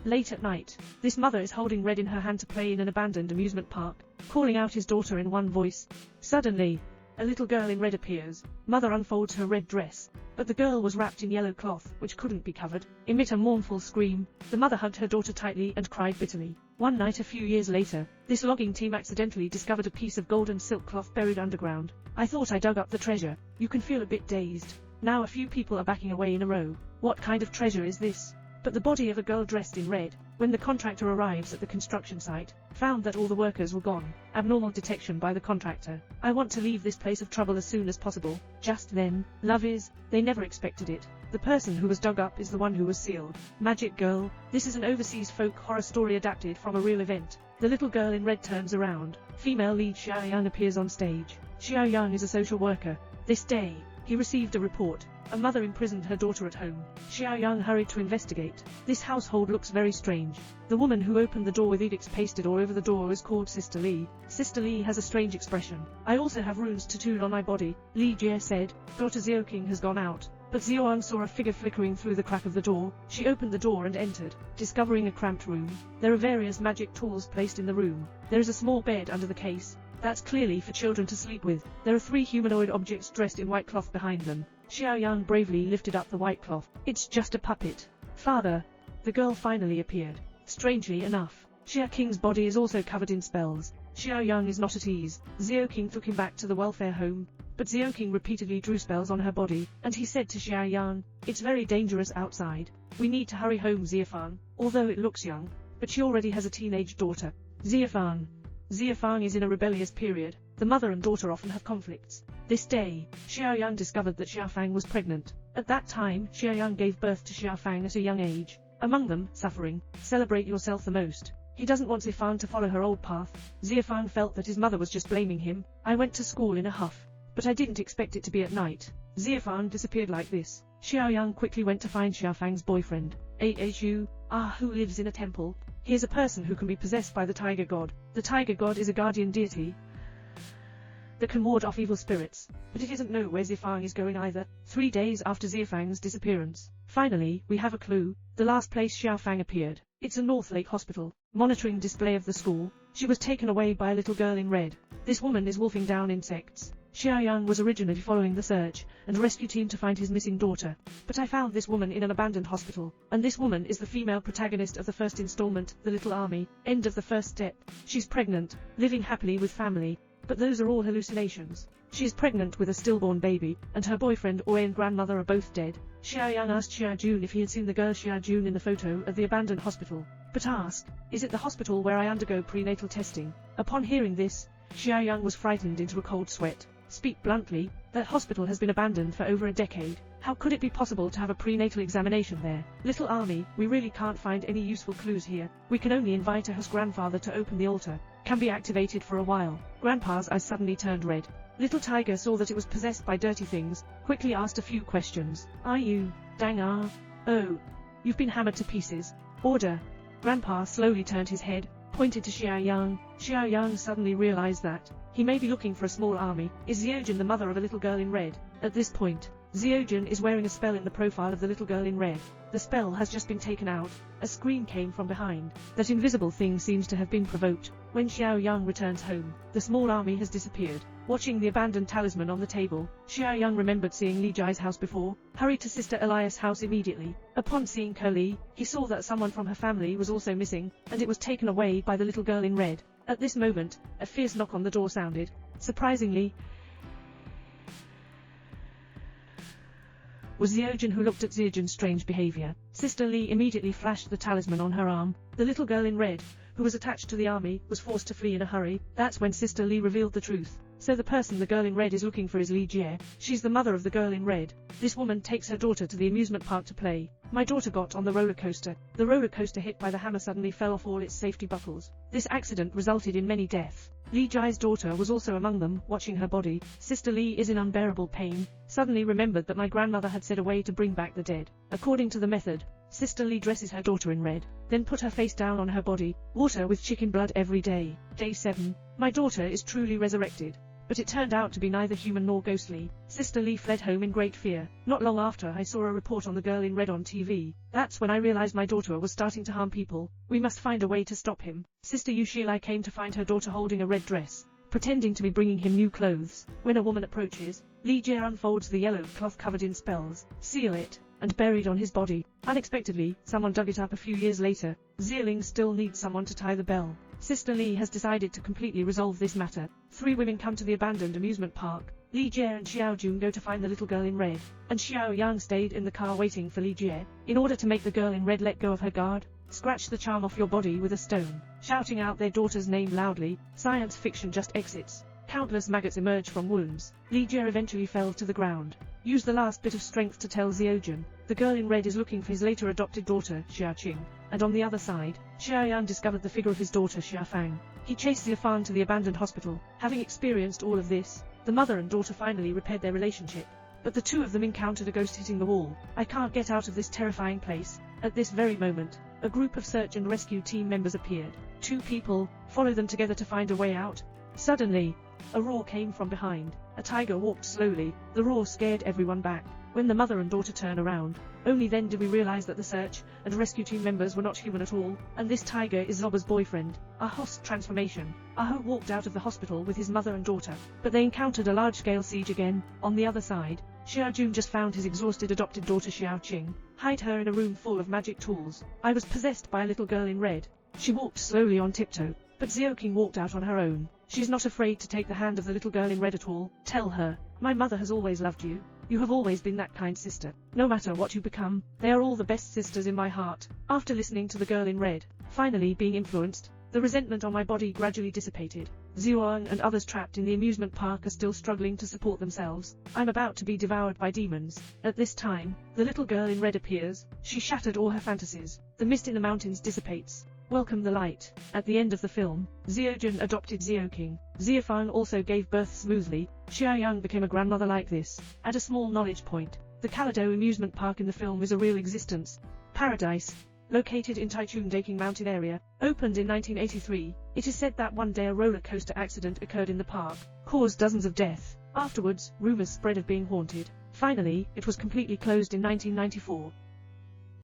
Late at night, this mother is holding Red in her hand to play in an abandoned amusement park, calling out his daughter in one voice. Suddenly, a little girl in red appears. Mother unfolds her red dress, but the girl was wrapped in yellow cloth, which couldn't be covered. Emit a mournful scream. The mother hugged her daughter tightly and cried bitterly. One night a few years later, this logging team accidentally discovered a piece of golden silk cloth buried underground. I thought I dug up the treasure. You can feel a bit dazed. Now a few people are backing away in a row. What kind of treasure is this? But the body of a girl dressed in red. When the contractor arrives at the construction site, found that all the workers were gone. Abnormal detection by the contractor. I want to leave this place of trouble as soon as possible. Just then, love is, they never expected it. The person who was dug up is the one who was sealed. Magic Girl. This is an overseas folk horror story adapted from a real event. The little girl in red turns around. Female lead Xiaoyang appears on stage. Xiaoyang is a social worker. This day, he received a report. A mother imprisoned her daughter at home. Xiaoyang hurried to investigate. This household looks very strange. The woman who opened the door with edicts pasted all over the door is called Sister Li. Sister Li has a strange expression. I also have runes tattooed on my body, Li Jie said. Daughter Xiaoqing has gone out. But Xiaoyang saw a figure flickering through the crack of the door. She opened the door and entered, discovering a cramped room. There are various magic tools placed in the room. There is a small bed under the case. That's clearly for children to sleep with. There are 3 humanoid objects dressed in white cloth behind them. Xiaoyang bravely lifted up the white cloth. It's just a puppet. Father. The girl finally appeared. Strangely enough, Xiaoqing's body is also covered in spells. Xiaoyang is not at ease. Xiaoqing took him back to the welfare home. But Xiaoqing repeatedly drew spells on her body, and he said to Xiaoyang, "It's very dangerous outside. We need to hurry home, Xiafang." Although it looks young, but she already has a teenage daughter. Xiafang. Xiafang is in a rebellious period. The mother and daughter often have conflicts. This day, Xiaoyang discovered that Xiafang was pregnant. At that time, Xiaoyang gave birth to Xiafang at a young age. Among them, suffering. Celebrate yourself the most. He doesn't want Xiafang to follow her old path. Xiafang felt that his mother was just blaming him. I went to school in a huff. But I didn't expect it to be at night. Xiafang disappeared like this. Xiaoyang quickly went to find Xiafang's boyfriend. Ahu, who lives in a temple. He is a person who can be possessed by the tiger god. The tiger god is a guardian deity that can ward off evil spirits. But he doesn't know where Xiafang is going either. 3 days after Xiafang's disappearance. Finally, we have a clue. The last place Xiafang appeared. It's a North Lake hospital. Monitoring display of the school. She was taken away by a little girl in red. This woman is wolfing down insects. Xiaoyang was originally following the search and rescue team to find his missing daughter. But I found this woman in an abandoned hospital, and this woman is the female protagonist of the first installment, The Little Army. End of the first step. She's pregnant, living happily with family. But those are all hallucinations. She is pregnant with a stillborn baby, and her boyfriend Oi and grandmother are both dead. Xiaoyang asked Xiaojun if he had seen the girl Xiaojun in the photo at the abandoned hospital. But asked, "Is it the hospital where I undergo prenatal testing?" Upon hearing this, Xiaoyang was frightened into a cold sweat. Speak bluntly, that hospital has been abandoned for over a decade. How could it be possible to have a prenatal examination there? Little Army, we really can't find any useful clues here. We can only invite her grandfather to open the altar. Can be activated for a while. Grandpa's eyes suddenly turned red. Little Tiger saw that it was possessed by dirty things, quickly asked a few questions. "Are you? Dang ah. Oh. You've been hammered to pieces. Order." Grandpa slowly turned his head, pointed to Xiaoyang. Xiaoyang suddenly realized that he may be looking for a small army. Is Xiaojun the mother of a little girl in red? At this point, Xiaojun is wearing a spell in the profile of the little girl in red. The spell has just been taken out. A scream came from behind. That invisible thing seems to have been provoked. When Xiaoyang returns home, the small army has disappeared. Watching the abandoned talisman on the table, Xiaoyang remembered seeing Li Jai's house before, hurried to Sister Elias' house immediately. Upon seeing Curly, he saw that someone from her family was also missing, and it was taken away by the little girl in red. At this moment, a fierce knock on the door sounded. Surprisingly, was Xiaojun, who looked at Xiaojun's strange behavior. Sister Li immediately flashed the talisman on her arm. The little girl in red, who was attached to the army, was forced to flee in a hurry. That's when Sister Li revealed the truth. So the person the girl in red is looking for is Li Jie. She's the mother of the girl in red. This woman takes her daughter to the amusement park to play. My daughter got on the roller coaster. The roller coaster hit by the hammer suddenly fell off all its safety buckles. This accident resulted in many deaths. Li Jai's daughter was also among them, watching her body. Sister Li is in unbearable pain. Suddenly remembered that my grandmother had said a way to bring back the dead. According to the method, Sister Li dresses her daughter in red, then put her face down on her body, water with chicken blood every day. Day 7. My daughter is truly resurrected. but it turned out to be neither human nor ghostly. Sister Lee fled home in great fear. Not long after, I saw a report on the girl in red on TV. That's when I realized my daughter was starting to harm people. We must find a way to stop him. Sister Yushilai came to find her daughter holding a red dress, pretending to be bringing him new clothes. When a woman approaches, Li Jie unfolds the yellow cloth covered in spells, seal it, and buried on his body. Unexpectedly, someone dug it up a few years later. Zieling still needs someone to tie the bell. Sister Lee has decided to completely resolve this matter. 3 women come to the abandoned amusement park. Li Jie and Xiao Jun go to find the little girl in red, and Xiao Yang stayed in the car waiting for Li Jie. In order to make the girl in red let go of her guard, scratch the charm off your body with a stone. Shouting out their daughter's name loudly, science fiction just exits. Countless maggots emerge from wounds. Li Jie eventually fell to the ground. Use the last bit of strength to tell Xiaojun. The girl in red is looking for his later adopted daughter, Xiaoqing, and on the other side, Xiaoyan discovered the figure of his daughter Xiaofang. He chased Xiafan to the abandoned hospital. Having experienced all of this, the mother and daughter finally repaired their relationship. But the two of them encountered a ghost hitting the wall. I can't get out of this terrifying place. At this very moment, a group of search and rescue team members appeared. 2 people, follow them together to find a way out. Suddenly, a roar came from behind. A tiger walked slowly. The roar scared everyone back. When the mother and daughter turned around, only then did we realize that the search and rescue team members were not human at all, and this tiger is Zoba's boyfriend. A host transformation. Aho walked out of the hospital with his mother and daughter, but they encountered a large-scale siege again. On the other side, Xiaojun just found his exhausted adopted daughter Xiaoqing. Hide her in a room full of magic tools. I was possessed by a little girl in red. She walked slowly on tiptoe, but Xiaoqing walked out on her own. She's not afraid to take the hand of the little girl in red at all. Tell her, my mother has always loved you. You have always been that kind sister. No matter what you become, they are all the best sisters in my heart. After listening to the girl in red, finally being influenced, the resentment on my body gradually dissipated. Zhuang and others trapped in the amusement park are still struggling to support themselves. I'm about to be devoured by demons. At this time, the little girl in red appears. She shattered all her fantasies. The mist in the mountains dissipates. Welcome the light. At the end of the film, Xiaojun adopted Xiaoqing. Xiafang also gave birth smoothly. Xiaoyang became a grandmother like this. At a small knowledge point, the Kalido amusement park in the film is a real existence. Paradise, located in Taichung Daking Mountain area, opened in 1983. It is said that one day a roller coaster accident occurred in the park, caused dozens of deaths. Afterwards, rumors spread of being haunted. Finally, it was completely closed in 1994.